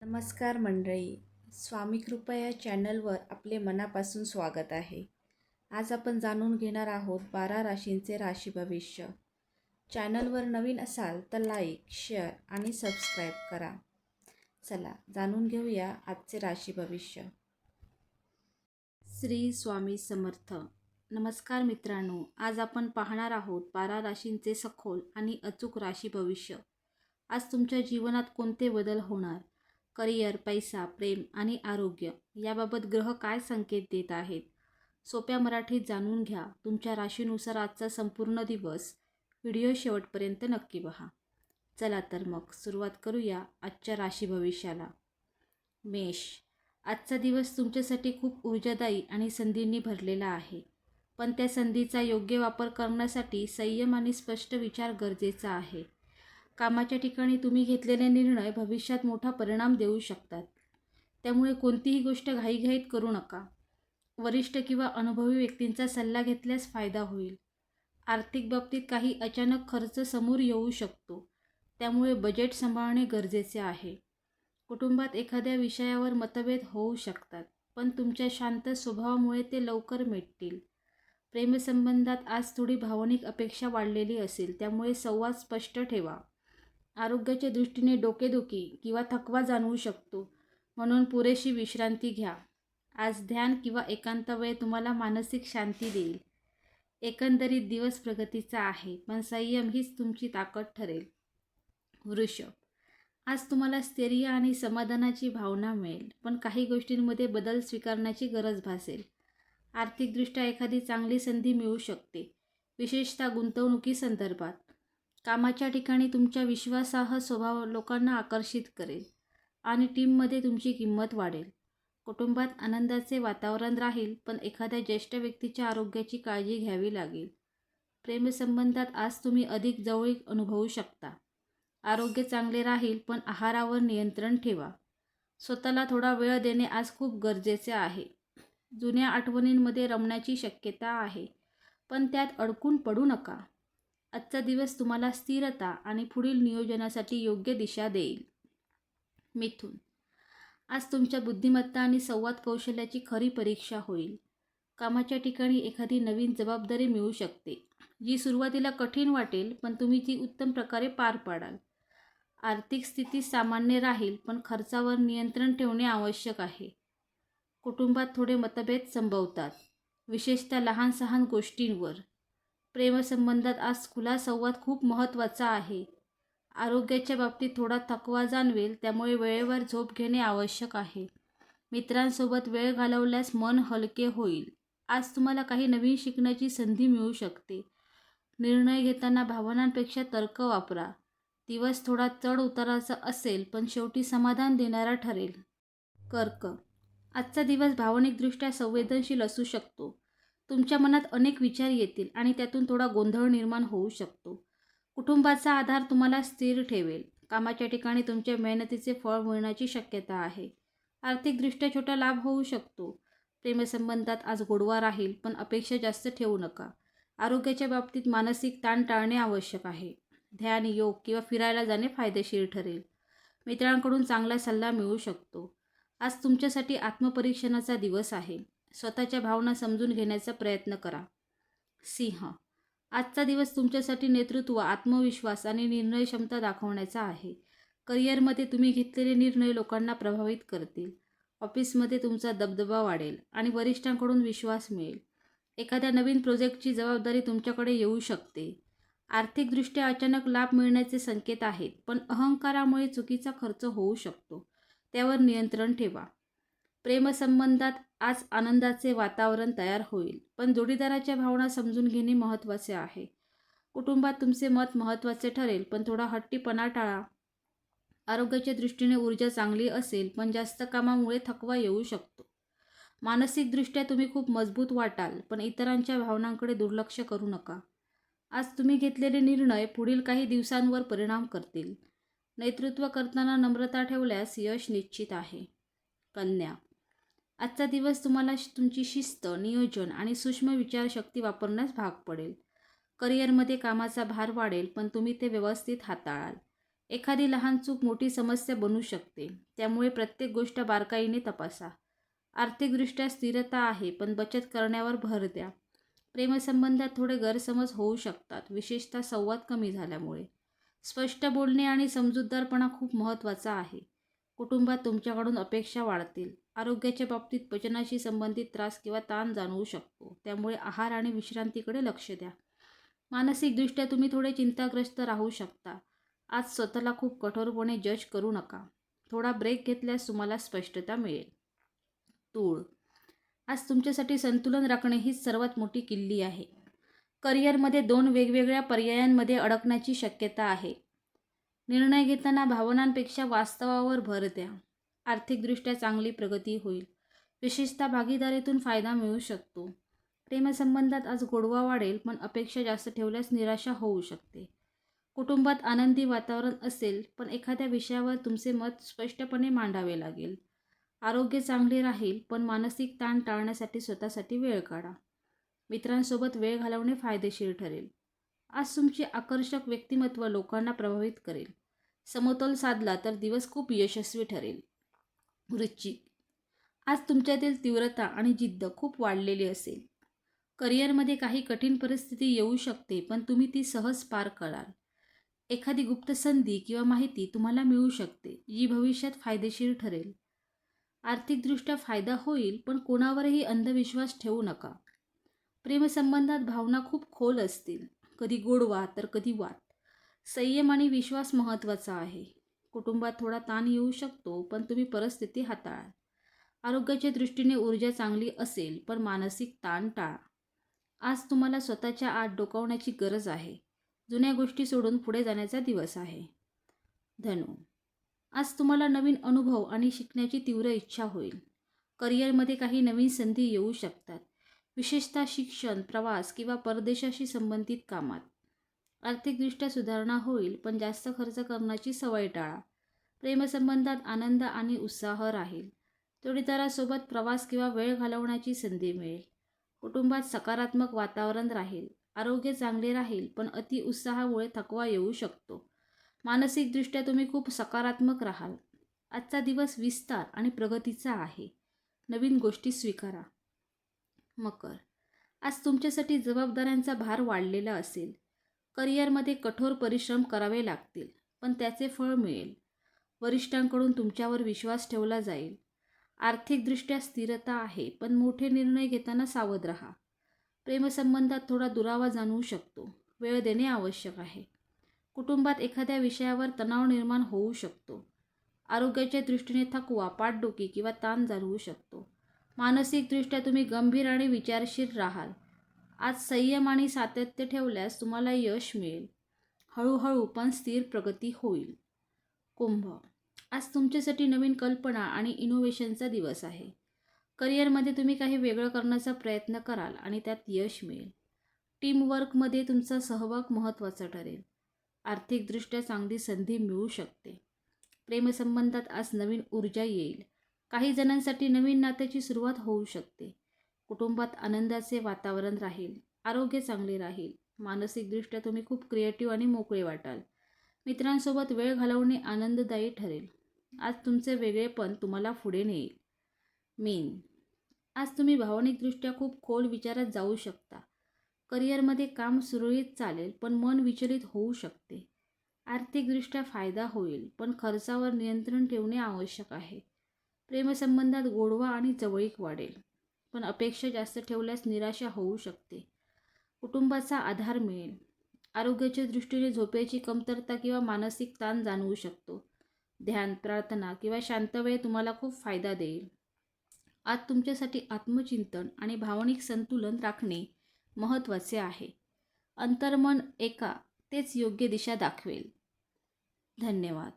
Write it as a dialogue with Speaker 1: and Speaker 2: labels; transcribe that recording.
Speaker 1: नमस्कार मंडळी. स्वामी कृपा या चॅनलवर आपले मनापासून स्वागत आहे. आज आपण जाणून घेणार आहोत 12 राशींचे राशी भविष्य. चॅनलवर नवीन असाल तर लाईक, शेअर आणि सबस्क्राईब करा. चला जाणून घेऊया आजचे राशी भविष्य. श्री स्वामी समर्थ. नमस्कार मित्रांनो, आज आपण पाहणार आहोत 12 राशींचे सखोल आणि अचूक राशी भविष्य. आज तुमच्या जीवनात कोणते बदल होणार, करिअर, पैसा, प्रेम आणि आरोग्य याबाबत ग्रह काय संकेत देत आहेत, सोप्या मराठीत जाणून घ्या. तुमच्या राशीनुसार आजचा संपूर्ण दिवस. व्हिडिओ शेवटपर्यंत नक्की पहा. चला तर मग सुरुवात करूया आजच्या राशी भविष्याला. मेष. आजचा दिवस तुमच्यासाठी खूप ऊर्जादायी आणि संधींनी भरलेला आहे, पण त्या संधीचा योग्य वापर करण्यासाठी संयम आणि स्पष्ट विचार गरजेचा आहे. कामाच्या ठिकाणी तुम्ही घेतलेले निर्णय भविष्यात मोठा परिणाम देऊ शकतात, त्यामुळे कोणतीही गोष्ट घाईघाईत करू नका. वरिष्ठ किंवा अनुभवी व्यक्तींचा सल्ला घेतल्यास फायदा होईल. आर्थिक बाबतीत काही अचानक खर्च समोर येऊ शकतो, त्यामुळे बजेट सांभाळणे गरजेचे आहे. कुटुंबात एखाद्या विषयावर मतभेद होऊ शकतात, पण तुमच्या शांत स्वभावामुळे ते लवकर मिटतील. प्रेमसंबंधात आज थोडी भावनिक अपेक्षा वाढलेली असेल, त्यामुळे संवाद स्पष्ट ठेवा. आरोग्याच्या दृष्टीने डोकेदुखी किंवा थकवा जाणवू शकतो, म्हणून पुरेशी विश्रांती घ्या. आज ध्यान किंवा एकांत वेळ तुम्हाला मानसिक शांती देईल. एकंदरीत दिवस प्रगतीचा आहे, पण संयम हीच तुमची ताकद ठरेल. वृषभ. आज तुम्हाला स्थैर्य आणि समाधानाची भावना मिळेल, पण काही गोष्टींमध्ये बदल स्वीकारण्याची गरज भासेल. आर्थिकदृष्ट्या एखादी चांगली संधी मिळू शकते, विशेषतः गुंतवणुकीसंदर्भात. कामाच्या ठिकाणी तुमच्या विश्वासार्ह स्वभाव लोकांना आकर्षित करेल आणि टीममध्ये तुमची किंमत वाढेल. कुटुंबात आनंदाचे वातावरण राहील, पण एखाद्या ज्येष्ठ व्यक्तीच्या आरोग्याची काळजी घ्यावी लागेल. प्रेमसंबंधात आज तुम्ही अधिक जवळीक अनुभवू शकता. आरोग्य चांगले राहील, पण आहारावर नियंत्रण ठेवा. स्वतःला थोडा वेळ देणे आज खूप गरजेचे आहे. जुन्या आठवणींमध्ये रमण्याची शक्यता आहे, पण त्यात अडकून पडू नका. आजचा दिवस तुम्हाला स्थिरता आणि पुढील नियोजनासाठी योग्य दिशा देईल. मिथुन. आज तुमच्या बुद्धिमत्ता आणि संवाद कौशल्याची खरी परीक्षा होईल. कामाच्या ठिकाणी एखादी नवीन जबाबदारी मिळू शकते, जी सुरुवातीला कठीण वाटेल, पण तुम्ही ती उत्तम प्रकारे पार पाडाल. आर्थिक स्थिती सामान्य राहील, पण खर्चावर नियंत्रण ठेवणे आवश्यक आहे. कुटुंबात थोडे मतभेद संभवतात, विशेषतः लहान सहान गोष्टींवर. प्रेमसंबंधात आज खुला संवाद खूप महत्त्वाचा आहे. आरोग्याच्या बाबतीत थोडा थकवा जाणवेल, त्यामुळे वेळेवर झोप घेणे आवश्यक आहे. मित्रांसोबत वेळ घालवल्यास मन हलके होईल. आज तुम्हाला काही नवीन शिकण्याची संधी मिळू शकते. निर्णय घेताना भावनांपेक्षा तर्क वापरा. दिवस थोडा चढ उताराचा असेल, पण शेवटी समाधान देणारा ठरेल. कर्क. आजचा दिवस भावनिकदृष्ट्या संवेदनशील असू शकतो. तुमच्या मनात अनेक विचार येतील आणि त्यातून थोडा गोंधळ निर्माण होऊ शकतो. कुटुंबाचा आधार तुम्हाला स्थिर ठेवेल. कामाच्या ठिकाणी तुमच्या मेहनतीचे फळ मिळण्याची शक्यता आहे. आर्थिकदृष्ट्या छोटा लाभ होऊ शकतो. प्रेमसंबंधात आज गोडवा राहील, पण अपेक्षा जास्त ठेवू नका. आरोग्याच्या बाबतीत मानसिक ताण टाळणे आवश्यक आहे. ध्यान, योग किंवा फिरायला जाणे फायदेशीर ठरेल. मित्रांकडून चांगला सल्ला मिळू शकतो. आज तुमच्यासाठी आत्मपरीक्षणाचा दिवस आहे. स्वतःच्या भावना समजून घेण्याचा प्रयत्न करा. सिंह. आजचा दिवस तुमच्यासाठी नेतृत्व, आत्मविश्वास आणि निर्णय क्षमता दाखवण्याचा आहे. करिअरमध्ये तुम्ही घेतलेले निर्णय लोकांना प्रभावित करतील. ऑफिसमध्ये तुमचा दबदबा वाढेल आणि वरिष्ठांकडून विश्वास मिळेल. एखाद्या नवीन प्रोजेक्टची जबाबदारी तुमच्याकडे येऊ शकते. आर्थिकदृष्ट्या अचानक लाभ मिळण्याचे संकेत आहेत, पण अहंकारामुळे चुकीचा खर्च होऊ शकतो. त्यावर नियंत्रण ठेवा. प्रेमसंबंधात आज आनंदाचे वातावरण तयार होईल, पण जोडीदाराच्या भावना समजून घेणे महत्त्वाचे आहे. कुटुंबात तुमचे मत महत्त्वाचे ठरेल, पण थोडा हट्टीपणा टाळा. आरोग्याच्या दृष्टीने ऊर्जा चांगली असेल, पण जास्त कामामुळे थकवा येऊ शकतो. मानसिकदृष्ट्या तुम्ही खूप मजबूत वाटाल, पण इतरांच्या भावनांकडे दुर्लक्ष करू नका. आज तुम्ही घेतलेले निर्णय पुढील काही दिवसांवर परिणाम करतील. नेतृत्व करताना नम्रता ठेवल्यास यश निश्चित आहे. कन्या. आजचा दिवस तुम्हाला तुमची शिस्त, नियोजन आणि सूक्ष्म विचारशक्ती वापरण्यास भाग पडेल. करिअरमध्ये कामाचा भार वाढेल, पण तुम्ही ते व्यवस्थित हाताळाल. एखादी लहान चूक मोठी समस्या बनू शकते, त्यामुळे प्रत्येक गोष्ट बारकाईने तपासा. आर्थिकदृष्ट्या स्थिरता आहे, पण बचत करण्यावर भर द्या. प्रेमसंबंधात थोडे गैरसमज होऊ शकतात, विशेषतः संवाद कमी झाल्यामुळे. स्पष्ट बोलणे आणि समजूतदारपणा खूप महत्त्वाचा आहे. कुटुंबात तुमच्याकडून अपेक्षा वाढतील. आरोग्याच्या बाबतीत पचनाशी संबंधित त्रास किंवा ताण जाणवू शकतो, त्यामुळे आहार आणि विश्रांतीकडे लक्ष द्या. मानसिकदृष्ट्या तुम्ही थोडे चिंताग्रस्त राहू शकता. आज स्वतःला खूप कठोरपणे जज करू नका. थोडा ब्रेक घेतल्यास तुम्हाला स्पष्टता मिळेल. तूळ. आज तुमच्यासाठी संतुलन राखणे हीच सर्वात मोठी किल्ली आहे. करिअरमध्ये 2 वेगवेगळ्या पर्यायांमध्ये अडकण्याची शक्यता आहे. निर्णय घेताना भावनांपेक्षा वास्तवावर भर द्या. आर्थिकदृष्ट्या चांगली प्रगती होईल. विशेषतः भागीदारीतून फायदा मिळू शकतो. प्रेमसंबंधात आज गोडवा वाढेल, पण अपेक्षा जास्त ठेवल्यास निराशा होऊ शकते. कुटुंबात आनंदी वातावरण असेल, पण एखाद्या विषयावर तुमचे मत स्पष्टपणे मांडावे लागेल. आरोग्य चांगले राहील, पण मानसिक ताण टाळण्यासाठी स्वतःसाठी वेळ काढा. मित्रांसोबत वेळ घालवणे फायदेशीर ठरेल. आज तुमचे आकर्षक व्यक्तिमत्व लोकांना प्रभावित करेल. समतोल साधला तर दिवस खूप यशस्वी ठरेल. वृश्चिक. आज तुमच्यातील तीव्रता आणि जिद्द खूप वाढलेली असेल. करिअरमध्ये काही कठीण परिस्थिती येऊ शकते, पण तुम्ही ती सहज पार कराल. एखादी गुप्त संधी किंवा माहिती तुम्हाला मिळू शकते, जी भविष्यात फायदेशीर ठरेल. आर्थिकदृष्ट्या फायदा होईल, पण कोणावरही अंधविश्वास ठेवू नका. प्रेमसंबंधात भावना खूप खोल असतील, कधी गोडवा तर कधी वाद. संयम आणि विश्वास महत्त्वाचा आहे. कुटुंबात थोडा ताण येऊ शकतो, पण तुम्ही परिस्थिती हाताळाल. आरोग्याच्या दृष्टीने ऊर्जा चांगली असेल, पण मानसिक ताण टाळा. आज तुम्हाला स्वतःच्या आत डोकावण्याची गरज आहे. जुन्या गोष्टी सोडून पुढे जाण्याचा दिवस आहे. धनु. आज तुम्हाला नवीन अनुभव आणि शिकण्याची तीव्र इच्छा होईल. करिअरमध्ये काही नवीन संधी येऊ शकतात, विशेषतः शिक्षण, प्रवास किंवा परदेशाशी संबंधित कामात. आर्थिकदृष्ट्या सुधारणा होईल, पण जास्त खर्च करण्याची सवय टाळा. प्रेमसंबंधात आनंद आणि उत्साह राहील. जोडीदारासोबत प्रवास किंवा वेळ घालवण्याची संधी मिळेल. कुटुंबात सकारात्मक वातावरण राहील. आरोग्य चांगले राहील, पण अति उत्साहामुळे थकवा येऊ शकतो. मानसिकदृष्ट्या तुम्ही खूप सकारात्मक राहाल. आजचा दिवस विस्तार आणि प्रगतीचा आहे. नवीन गोष्टी स्वीकारा. मकर. आज तुमच्यासाठी जबाबदाऱ्यांचा भार वाढलेला असेल. करिअरमध्ये कठोर परिश्रम करावे लागतील, पण त्याचे फळ मिळेल. वरिष्ठांकडून तुमच्यावर विश्वास ठेवला जाईल. आर्थिकदृष्ट्या स्थिरता आहे, पण मोठे निर्णय घेताना सावध राहा. प्रेमसंबंधात थोडा दुरावा जाणवू शकतो. वेळ देणे आवश्यक आहे. कुटुंबात एखाद्या विषयावर तणाव निर्माण होऊ शकतो. आरोग्याच्या दृष्टीने थकवा, पाठदुखी किंवा ताण जाणवू शकतो. मानसिकदृष्ट्या तुम्ही गंभीर आणि विचारशील राहाल. आज संयम आणि सातत्य ठेवल्यास तुम्हाला यश मिळेल. हळूहळू पण स्थिर प्रगती होईल. कुंभ. आज तुमच्यासाठी नवीन कल्पना आणि इनोव्हेशनचा दिवस आहे. करिअरमध्ये तुम्ही काही वेगळं करण्याचा प्रयत्न कराल आणि त्यात यश मिळेल. टीमवर्कमध्ये तुमचा सहभाग महत्त्वाचा ठरेल. आर्थिकदृष्ट्या चांगली संधी मिळू शकते. प्रेमसंबंधात आज नवीन ऊर्जा येईल. काही जणांसाठी नवीन नात्याची सुरुवात होऊ शकते. कुटुंबात आनंदाचे वातावरण राहील. आरोग्य चांगले राहील. मानसिकदृष्ट्या तुम्ही खूप क्रिएटिव्ह आणि मोकळे वाटाल. मित्रांसोबत वेळ घालवणे आनंददायी ठरेल. आज तुमचे वेगळेपण तुम्हाला पुढे नेईल. मीन. आज तुम्ही भावनिकदृष्ट्या खूप खोल विचारात जाऊ शकता. करिअरमध्ये काम सुरळीत चालेल, पण मन विचलित होऊ शकते. आर्थिकदृष्ट्या फायदा होईल, पण खर्चावर नियंत्रण ठेवणे आवश्यक आहे. प्रेमसंबंधात गोडवा आणि जवळीक वाढेल, पण अपेक्षा जास्त ठेवल्यास निराशा होऊ शकते. कुटुंबाचा आधार मिळेल. आरोग्याच्या दृष्टीने झोपेची कमतरता किंवा मानसिक ताण जाणवू शकतो. ध्यान, प्रार्थना किंवा शांत वेळ तुम्हाला खूप फायदा देईल. आज तुमच्यासाठी आत्मचिंतन आणि भावनिक संतुलन राखणे महत्त्वाचे आहे. अंतर्मन तेच योग्य दिशा दाखवेल. धन्यवाद.